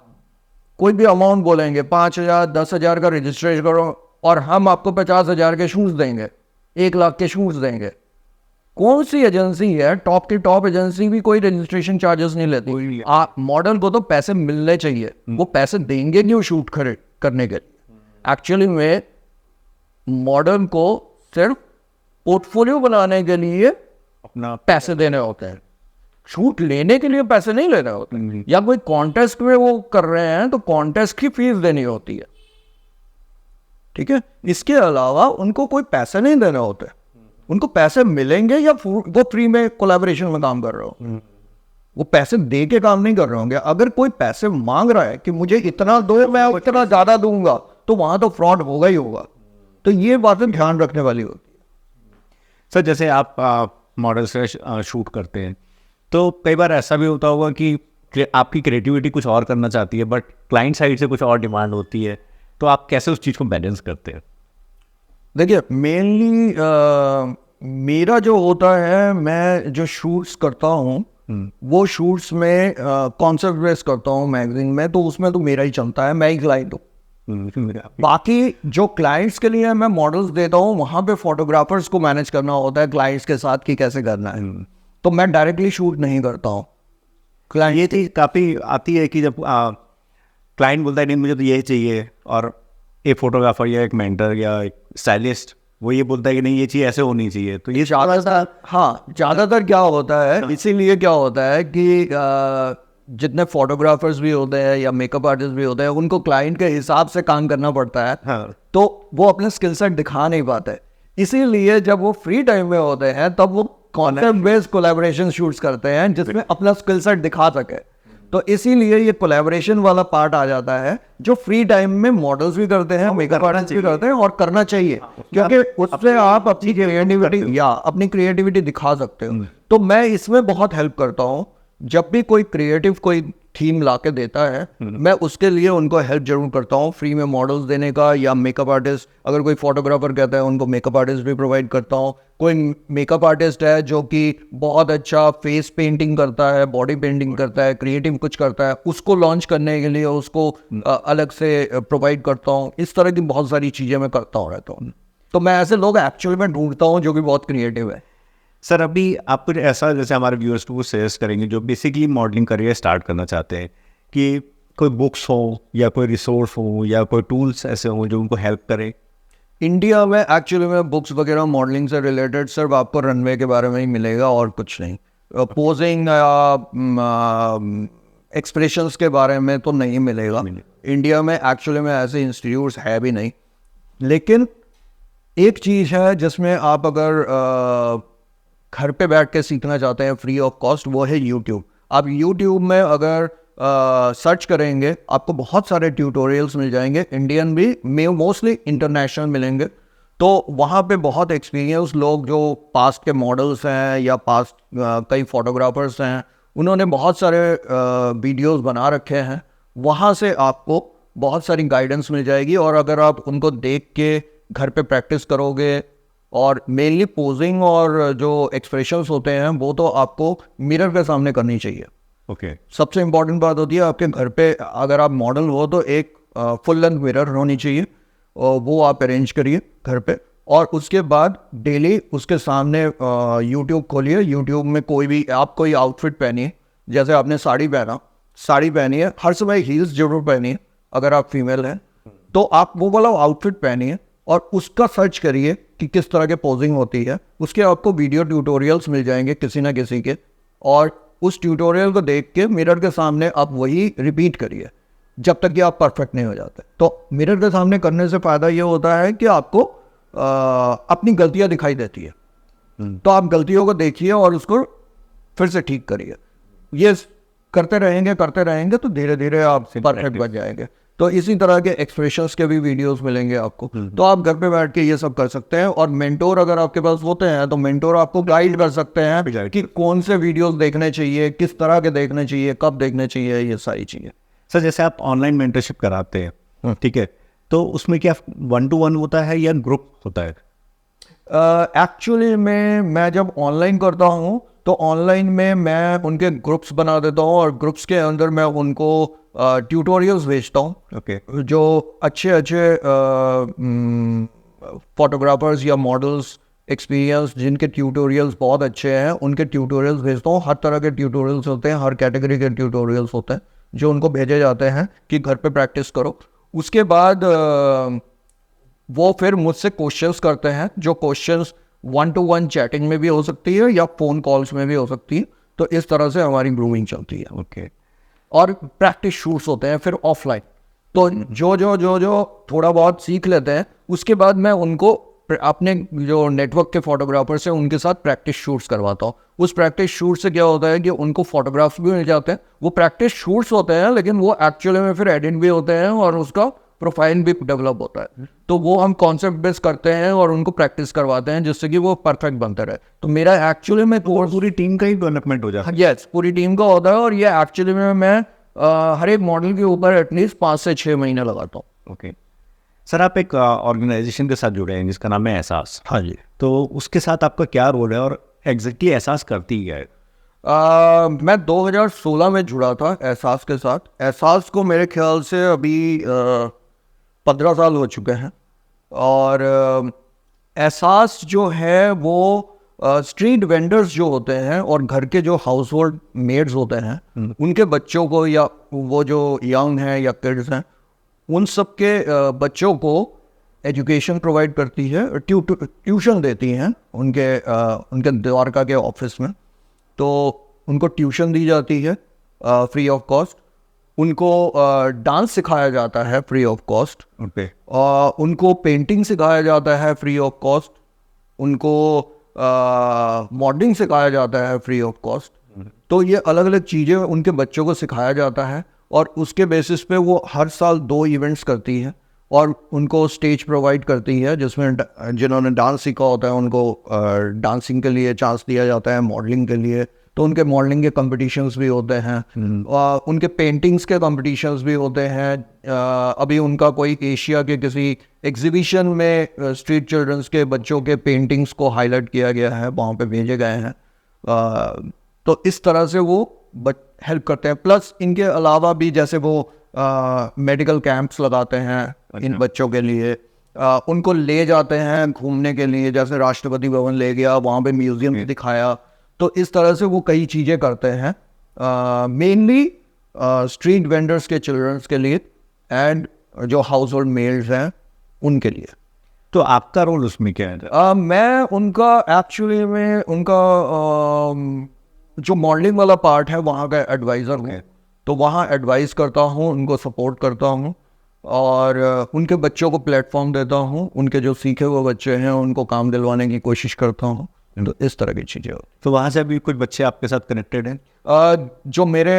कोई भी अमाउंट बोलेंगे, 5,000 10,000 का रजिस्ट्रेशन करो और हम आपको 50,000 के शूज देंगे, 1 लाख के शूज देंगे। कौन सी एजेंसी है, टॉप की टॉप एजेंसी भी कोई रजिस्ट्रेशन चार्जेस नहीं लेती। आप मॉडल को तो पैसे मिलने चाहिए, वो पैसे देंगे क्यों शूट करने के लिए। एक्चुअली में मॉडल को सिर्फ पोर्टफोलियो बनाने के लिए अपना पैसे देने होते हैं, शूट लेने के लिए पैसे नहीं लेने होते। या कोई कॉन्टेस्ट में वो कर रहे हैं तो कॉन्टेस्ट की फीस देनी होती है, ठीक है। इसके अलावा उनको कोई पैसे नहीं देने होते, उनको पैसे मिलेंगे या वो फ्री में कोलैबोरेशन में काम कर रहे हो, वो पैसे दे के काम नहीं कर रहे होंगे। अगर कोई पैसे मांग रहा है कि मुझे इतना दो मैं उतना ज्यादा दूंगा, तो वहां तो फ्रॉड होगा ही होगा। तो ये बातें ध्यान रखने वाली होती है। सर जैसे आप मॉडल से शूट करते हैं तो कई बार ऐसा भी होता होगा कि आपकी क्रिएटिविटी कुछ और करना चाहती है बट क्लाइंट साइड से कुछ और डिमांड होती है, तो आप कैसे उस चीज़ को बैलेंस करते हैं? देखिए मेनली मेरा जो होता है, मैं जो शूट्स करता हूँ वो शूट्स में कॉन्सेप्ट बेस करता हूँ मैगजीन में, तो उसमें तो मेरा ही चलता है, मैं ही क्लाइंट हूँ। बाकी जो क्लाइंट्स के लिए मैं मॉडल्स देता हूँ वहाँ पे फोटोग्राफर्स को मैनेज करना होता है क्लाइंट्स के साथ कि कैसे करना है। तो मैं डायरेक्टली शूट नहीं करता हूँ। क्लाइंट ये चीज़ काफ़ी आती है कि जब क्लाइंट बोलता है नहीं मुझे तो यही चाहिए, और एक फोटोग्राफर या एक मेंटर या एक स्टाइलिस्ट वो ये बोलता है कि नहीं ये चीज़ ऐसे होनी चाहिए। तो ये ज़्यादातर, हाँ ज़्यादातर क्या होता है, इसीलिए क्या होता है कि जितने फोटोग्राफर्स भी होते हैं या मेकअप आर्टिस्ट भी होते हैं उनको क्लाइंट के हिसाब से काम करना पड़ता है। हाँ। तो वो अपने स्किल सेट दिखा नहीं पाते, इसीलिए जब वो फ्री टाइम में होते हैं तब वो कॉन्सेप्ट बेस्ड कोलैबोरेशन शूट्स करते हैं जिसमें अपना स्किल सेट दिखा सके। तो इसीलिए ये कोलैबोरेशन वाला पार्ट आ जाता है जो फ्री टाइम में मॉडल्स भी करते हैं, मेकअप आर्टिस्ट भी करते हैं, और करना चाहिए क्योंकि उससे आप अपनी क्रिएटिविटी या अपनी क्रिएटिविटी दिखा सकते हो। तो मैं इसमें बहुत हेल्प करता हूँ। जब भी कोई क्रिएटिव कोई थीम ला के देता है मैं उसके लिए उनको हेल्प जरूर करता हूँ, फ्री में मॉडल्स देने का, या मेकअप आर्टिस्ट अगर कोई फोटोग्राफर कहता है उनको मेकअप आर्टिस्ट भी प्रोवाइड करता हूँ। कोई मेकअप आर्टिस्ट है जो कि बहुत अच्छा फेस पेंटिंग करता है, बॉडी पेंटिंग करता है, क्रिएटिव कुछ करता है, उसको लॉन्च करने के लिए उसको अलग से प्रोवाइड करता हूँ। इस तरह की बहुत सारी चीज़ें मैं करता हूँ रहता हूँ। तो मैं ऐसे लोग एक्चुअली में ढूंढता हूँ जो कि बहुत क्रिएटिव है। सर अभी आप कुछ ऐसा जैसे हमारे व्यूअर्स को सजेस्ट करेंगे जो बेसिकली मॉडलिंग करियर स्टार्ट करना चाहते हैं, कि कोई बुक्स हो या कोई रिसोर्स हो या कोई टूल्स ऐसे हो जो उनको हेल्प करें? इंडिया में एक्चुअली में बुक्स वगैरह मॉडलिंग से रिलेटेड सिर्फ आपको रनवे के बारे में ही मिलेगा और कुछ नहीं। पोजिंग एक्सप्रेशंस के बारे में तो नहीं मिलेगा। इंडिया में एक्चुअली में ऐसे इंस्टीट्यूट्स है भी नहीं। लेकिन एक चीज़ है जिसमें आप अगर घर पे बैठ के सीखना चाहते हैं फ्री ऑफ कॉस्ट, वो है यूट्यूब। आप यूट्यूब में अगर सर्च करेंगे आपको बहुत सारे ट्यूटोरियल्स मिल जाएंगे, इंडियन भी मोस्टली इंटरनेशनल मिलेंगे। तो वहाँ पे बहुत एक्सपीरियंस लोग जो पास्ट के मॉडल्स हैं या पास्ट कई फोटोग्राफर्स हैं, उन्होंने बहुत सारे वीडियोस बना रखे हैं। वहाँ से आपको बहुत सारी गाइडेंस मिल जाएगी और अगर आप उनको देख के घर पे प्रैक्टिस करोगे, और मेनली पोजिंग और जो एक्सप्रेशंस होते हैं वो तो आपको मिरर के सामने करनी चाहिए। ओके। सबसे इम्पॉर्टेंट बात होती है आपके घर पे अगर आप मॉडल हो तो एक फुल लेंथ मिरर होनी चाहिए, और वो आप अरेंज करिए घर पे। और उसके बाद डेली उसके सामने यूट्यूब खोलिए। यूट्यूब में आप कोई आउटफिट पहनिए, जैसे आपने साड़ी पहनी है, हर समय हील्स जरूर पहनिए अगर आप फीमेल हैं तो आप वो वाला आउटफिट पहनिए और उसका सर्च करिए कि किस तरह के पोजिंग होती है। उसके आपको वीडियो ट्यूटोरियल्स मिल जाएंगे किसी ना किसी के, और उस ट्यूटोरियल को देख के मिरर के सामने आप वही रिपीट करिए जब तक कि आप परफेक्ट नहीं हो जाते। तो मिरर के सामने करने से फ़ायदा ये होता है कि आपको अपनी गलतियां दिखाई देती है, तो आप गलतियों को देखिए और उसको फिर से ठीक करिए। ये करते रहेंगे तो धीरे धीरे आप परफेक्ट बन जाएंगे। तो इसी तरह के एक्सप्रेशंस के भी वीडियोस मिलेंगे आपको, तो आप घर पे बैठ के ये सब कर सकते हैं। और मेंटोर अगर आपके पास होते हैं तो मेंटोर आपको गाइड कर सकते हैं कि कौन से वीडियोस देखने चाहिए, किस तरह के देखने चाहिए, कब देखने चाहिए, ये सारी चीज़ें। सर जैसे आप ऑनलाइन मेंटरशिप कराते हैं, ठीक है, तो उसमें क्या 1-to-1 होता है या ग्रुप होता है? एक्चुअली मैं जब ऑनलाइन करता हूँ तो ऑनलाइन में मैं उनके ग्रुप्स बना देता हूँ और ग्रुप्स के अंदर मैं उनको ट्यूटोरियल्स भेजता हूँ। ओके। जो अच्छे फोटोग्राफर्स या मॉडल्स एक्सपीरियंस जिनके ट्यूटोरियल्स बहुत अच्छे हैं, उनके ट्यूटोरियल्स भेजता हूँ। हर तरह के ट्यूटोरियल्स होते हैं, हर कैटेगरी के ट्यूटोरियल्स होते हैं जो उनको भेजे जाते हैं कि घर पे प्रैक्टिस करो। उसके बाद वो फिर मुझसे क्वेश्चंस करते हैं, जो क्वेश्चंस 1-to-1 चैटिंग में भी हो सकती है या फ़ोन कॉल्स में भी हो सकती है। तो इस तरह से हमारी ग्रूमिंग चलती है। ओके। और प्रैक्टिस शूट्स होते हैं फिर ऑफलाइन। तो जो थोड़ा बहुत सीख लेते हैं उसके बाद मैं उनको अपने जो नेटवर्क के फोटोग्राफर्स हैं उनके साथ प्रैक्टिस शूट्स करवाता हूँ। उस प्रैक्टिस शूट से क्या होता है कि उनको फोटोग्राफ्स भी मिल जाते हैं। वो प्रैक्टिस शूट्स होते हैं लेकिन वो एक्चुअली में फिर एडिट भी होते हैं और उसका प्रोफाइल भी डेवलप होता है। तो वो हम कॉन्सेप्ट बेस करते हैं और उनको प्रैक्टिस करवाते हैं जिससे कि वो परफेक्ट बनते रहे। तो मेरा एक्चुअली में पूरी टीम का ही डेवलपमेंट हो जाता है? यस, पूरी टीम का होता है। और ये एक्चुअली में मैं हर एक मॉडल के ऊपर एटलीस्ट 5 से 6 महीने लगाता हूँ। ओके। सर आप एक ऑर्गेनाइजेशन के साथ जुड़े हैं जिसका नाम है एहसास। हाँ जी। तो उसके साथ आपका क्या रोल है और एग्जैक्टली एहसास करती है? मैं 2016 में जुड़ा था एहसास के साथ। एहसास को मेरे ख्याल से अभी 15 साल हो चुके हैं। और एहसास जो है वो स्ट्रीट वेंडर्स जो होते हैं और घर के जो हाउस होल्ड मेड्स होते हैं उनके बच्चों को, या वो जो यंग हैं या किड्स हैं, उन सब के बच्चों को एजुकेशन प्रोवाइड करती है, ट्यूशन देती हैं उनके द्वारका के ऑफिस में। तो उनको ट्यूशन दी जाती है फ्री ऑफ कॉस्ट। उनको डांस सिखाया जाता है फ्री ऑफ कॉस्ट। ओके। उनको पेंटिंग सिखाया जाता है फ्री ऑफ कॉस्ट। उनको मॉडलिंग सिखाया जाता है फ्री ऑफ कॉस्ट। तो ये अलग अलग चीज़ें उनके बच्चों को सिखाया जाता है और उसके बेसिस पे वो हर साल 2 इवेंट्स करती है और उनको स्टेज प्रोवाइड करती है जिसमें जिन्होंने डांस सीखा होता है उनको डांसिंग के लिए चांस दिया जाता है, मॉडलिंग के लिए। तो उनके मॉडलिंग के कंपटीशंस भी होते हैं, उनके पेंटिंग्स के कंपटीशंस भी होते हैं। अभी उनका कोई एशिया के किसी एग्जीबिशन में स्ट्रीट चिल्ड्रंस के बच्चों के पेंटिंग्स को हाईलाइट किया गया है, वहाँ पे भेजे गए हैं। तो इस तरह से वो हेल्प करते हैं। प्लस इनके अलावा भी जैसे वो मेडिकल कैंप्स लगाते हैं इन बच्चों के लिए, उनको ले जाते हैं घूमने के लिए, जैसे राष्ट्रपति भवन ले गया, वहाँ पे म्यूजियम दिखाया। तो इस तरह से वो कई चीज़ें करते हैं मेनली स्ट्रीट वेंडर्स के चिल्ड्रंस के लिए एंड जो हाउस होल्ड मेड्स हैं उनके लिए। तो आपका रोल उसमें क्या है? मैं उनका एक्चुअली में उनका जो मॉडलिंग वाला पार्ट है वहाँ का एडवाइज़र हूँ। तो वहाँ एडवाइस करता हूँ, उनको सपोर्ट करता हूँ और उनके बच्चों को प्लेटफॉर्म देता हूँ। उनके जो सीखे हुए बच्चे हैं उनको काम दिलवाने की कोशिश करता हूँ। तो इस तरह की चीज़ें होती तो वहाँ से अभी कुछ बच्चे आपके साथ कनेक्टेड हैं? जो मेरे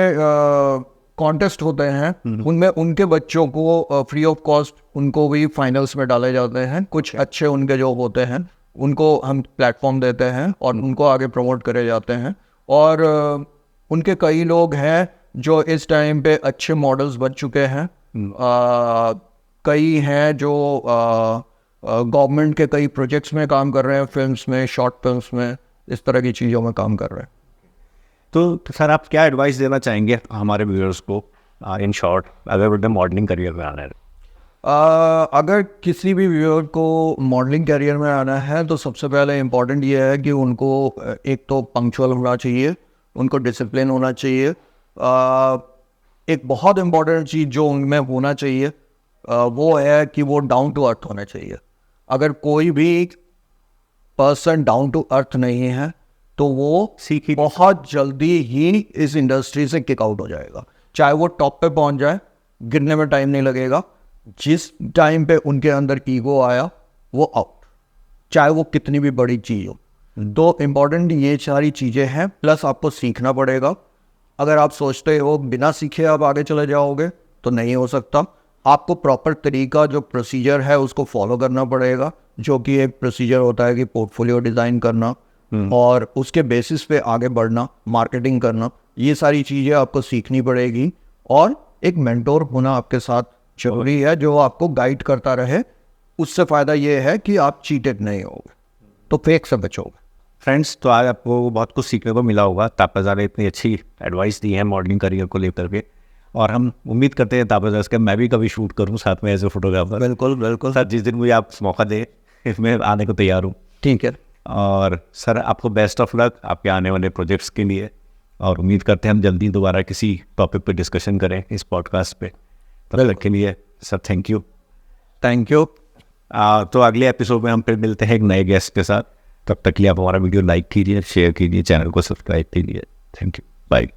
कॉन्टेस्ट होते हैं उनमें उनके बच्चों को फ्री ऑफ कॉस्ट उनको भी फाइनल्स में डाले जाते हैं। कुछ अच्छे उनके जो होते हैं उनको हम प्लेटफॉर्म देते हैं और उनको आगे प्रमोट करे जाते हैं। और उनके कई लोग हैं जो इस टाइम पे अच्छे मॉडल्स बन चुके हैं। कई हैं जो गवर्नमेंट के कई प्रोजेक्ट्स में काम कर रहे हैं, फिल्म्स में, शॉर्ट फिल्म्स में, इस तरह की चीज़ों में काम कर रहे हैं। तो सर आप क्या एडवाइस देना चाहेंगे हमारे व्यूअर्स को इन शॉर्ट, अगर उन्हें मॉडलिंग करियर में आना है? अगर किसी भी व्यूअर को मॉडलिंग करियर में आना है तो सबसे पहले इम्पोर्टेंट ये है कि उनको एक तो पंक्चुअल होना चाहिए, उनको डिसिप्लिन होना चाहिए। एक बहुत इम्पोर्टेंट चीज़ जो उनमें होना चाहिए वो है कि वो डाउन टू अर्थ होना चाहिए। अगर कोई भी पर्सन डाउन टू अर्थ नहीं है तो वो बहुत जल्दी ही इस इंडस्ट्री से किक आउट हो जाएगा। चाहे वो टॉप पे पहुंच जाए, गिरने में टाइम नहीं लगेगा। जिस टाइम पे उनके अंदर ईगो आया वो आउट, चाहे वो कितनी भी बड़ी चीज़ हो। तो इम्पॉर्टेंट ये सारी चीज़ें हैं, प्लस आपको सीखना पड़ेगा। अगर आप सोचते हो बिना सीखे आप आगे चले जाओगे तो नहीं हो सकता। आपको प्रॉपर तरीका जो प्रोसीजर है उसको फॉलो करना पड़ेगा, जो कि एक प्रोसीजर होता है कि पोर्टफोलियो डिज़ाइन करना और उसके बेसिस पे आगे बढ़ना, मार्केटिंग करना, ये सारी चीज़ें आपको सीखनी पड़ेगी। और एक मेंटोर होना आपके साथ जरूरी है जो आपको गाइड करता रहे। उससे फ़ायदा ये है कि आप चीटेड नहीं होगे, तो फेक से बचोगे। फ्रेंड्स, तो आज आपको बहुत कुछ सीखने को मिला होगा। तापज़ा ने इतनी अच्छी एडवाइस दी है मॉडलिंग करियर को लेकर के, और हम उम्मीद करते हैं तापज़ा के मैं भी कभी शूट करूं साथ में एज ए फोटोग्राफर। बिल्कुल बिल्कुल सर, जिस दिन मुझे आप मौका दे मैं आने को तैयार हूँ। ठीक है। और सर आपको बेस्ट ऑफ लक आपके आने वाले प्रोजेक्ट्स के लिए, और उम्मीद करते हैं हम जल्दी दोबारा किसी टॉपिक पे डिस्कशन करें इस पॉडकास्ट पे। तब तक के लिए sir thank you. Thank you. तो अगले एपिसोड में हम फिर मिलते हैं एक नए गेस्ट के साथ। तब तक के लिए आप हमारा वीडियो लाइक कीजिए, शेयर कीजिए, चैनल को सब्सक्राइब कीजिए। Thank you, bye.